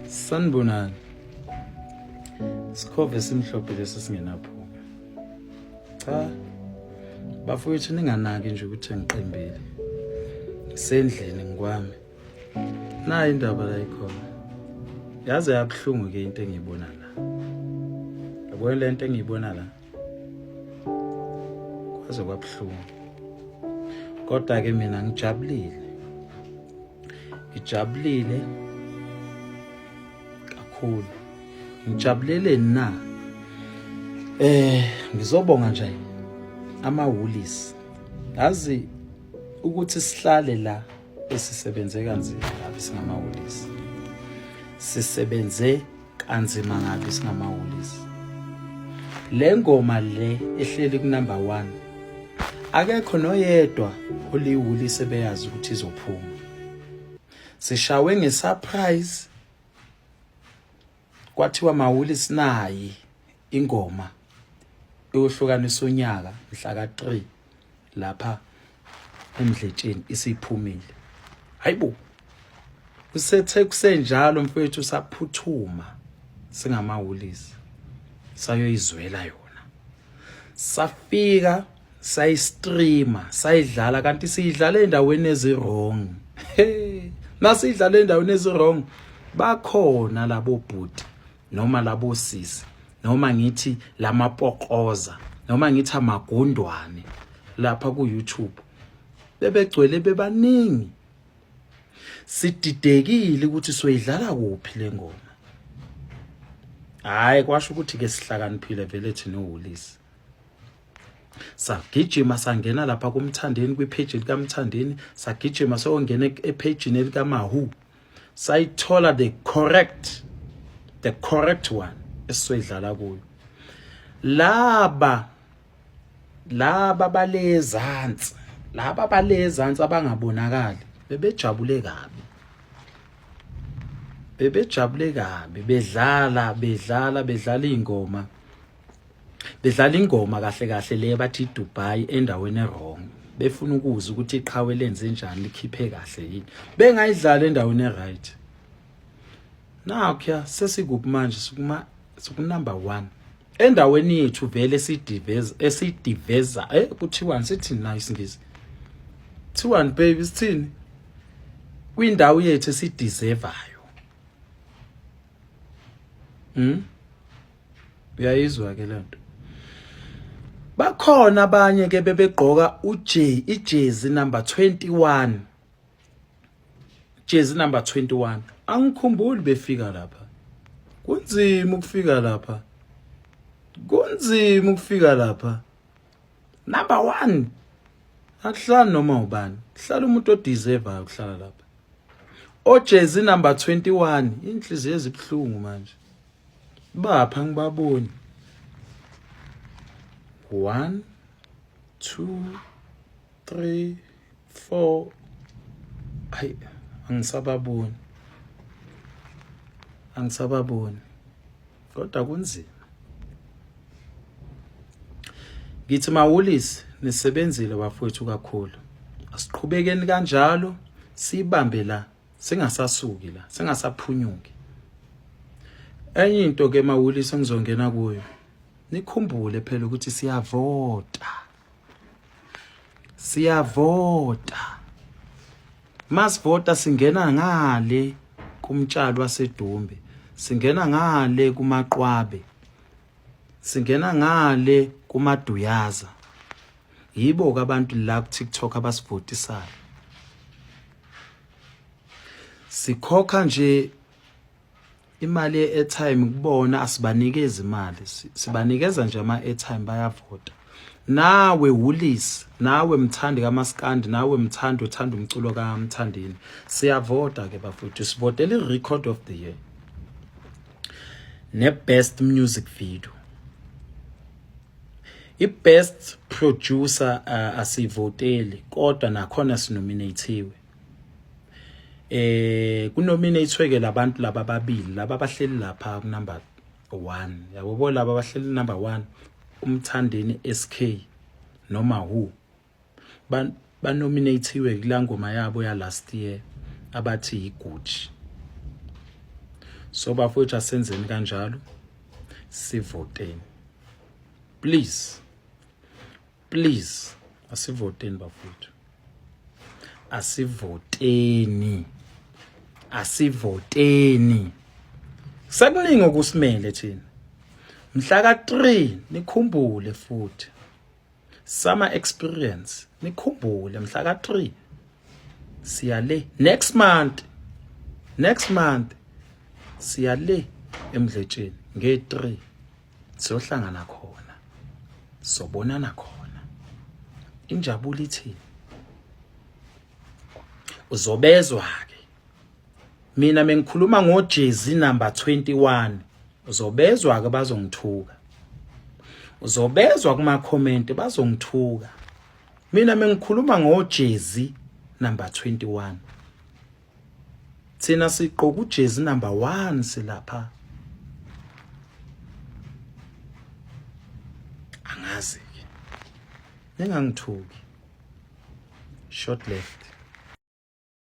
Sanibonani. Sikhove simhlophe lesi singenaphunga. Cha. Bafowethu ninganaki nje ukuthi ngiqembile. Sendlini ngikwami. Nayi indaba la ikhona. Yaze yabhlungu ke into engiyibona la. Yabo lento engiyibona la. Kwaze kwabhlungu. Kodwa ke mina ngijabulile. Ngijabulile kakhulu. Ngijabulele na. Ngizobonga nje amawulisi. Yazi ukuthi sihlale la esisebenze kanzima ngabe singamawulisi. Sisebenze kanzima ngabe singamawulisi. Le ngoma le ehleli ku number 1. Akekho noyedwa oliwulisi beyazi ukuthi izophuma. Sishawe ngesurprise. Kwathiwa mawulisi nayi ingoma eyohlukanisa unyaka mhla ka3 lapha eMdletsheni isiphumile. Hayibo. Usethe kusenjalo mfowethu saphuthuma singamawulisi. Sayoyizwela yona. Safika sayistreama, sayidlala kanti siyidlala endaweni ezirong. Nasidlala endaweni ezirong bakhona labo bhuti noma labo sisi noma ngithi lamapokoza noma ngithi amagundwane lapha ku YouTube bebegcwele bebaningi. Sididekile ukuthi soyidlala kuphi le ngoma. Hayi kwasho ukuthi ke sihlakaniphile vele thina uwulisi. Sagijima sangena lapha kumthandeni kwipage likaMthandeni, sagijima songena epage nelika Mahu. Sayithola the correct one esizoyidlala kuyo. Laba balezansi abangabonakali bebejabule kabi. Bedlala ingoma. Bedlala ingoma kahle le bathi Dubai endaweni erong. Befuna ukuza ukuthi iqhawe lenze njani likhiphe kahle yini. Bengayidlala endaweni eright. Now kya sesiguphi manje siku number 1. Endaweni yethu vele esidiveza kuthiwani sithini na isingisi. Thiwani baby sithini? Kwindawo yethu esideservayo. Uyayizwa ke lento. Bakhona abanye ke bebegqoka ijezi number 21. Jezi number 21. Angikhumbuli befika lapha. Kunzima ukufika lapha. Number 1. Akuhlala noma ubani. Hlala umuntu odeservayo ukuhlala lapha. Ojezi number 21. Inhliziyo ezibhlungu manje. Bapha ngibaboni. 1 2 3 4. Hayi angisababoni. Kodwa kunzima. Ngithi mawulisi nisebenzile bafowethu kakhulu. Asiqhubekeni kanjalo sibambe la singasasuki la singasaphunyuki. Enye into ke mawulisi engizongena kuyo. Nikhumbule phela ukuthi siyavota. Masivota singena ngale kumtshalo waseDumbe. Singena ngale kuMaqwabe. Singena ngale kuMaduyaza. Yibo ke abantu la ku TikTok abasivotisayo. Sikhokha nje imali ye-airtime kubona asibanikeza imali. Sibanikeza nje ama-airtime bayavota. Nawe wulisi, nawe mthandi kaMaskandi, nawe mthandi othanda umculo kaMthandeni. Siyavota ke bafowethu, sivotela i-record of the year. Ne-best music video. I-best producer asivoteli, kodwa nakhona sinominatiwe. kunominateweke labantu laba ababili laba abahleli lapha ku number 1 yabo bo laba abahleli number 1 umthandeni SK noma who banominatiwe kula ngoma yabo ya last year abathi iGucci. So bafowethu asenzeni kanjalo, sivoteni please asivoteni bafowethu, asivoteni sekuningi okusimele thina. Mhla ka 3 nikhumbule futhi summer experience, nikhumbule mhla ka 3 siya le next month siya le eMdletshe nge 3 siyohlangana khona, sobonana khona, injabulo ithini. Uzobezwa ke mina mengikhuluma ngoJersey number 21, uzobezwa ke bazongithuka, uzobezwa kuma comment bazongithuka. Mina mengikhuluma ngoJersey number 21, thina siqoka uJersey number 1 silapha. Angazi ke ningangithuki. Short left.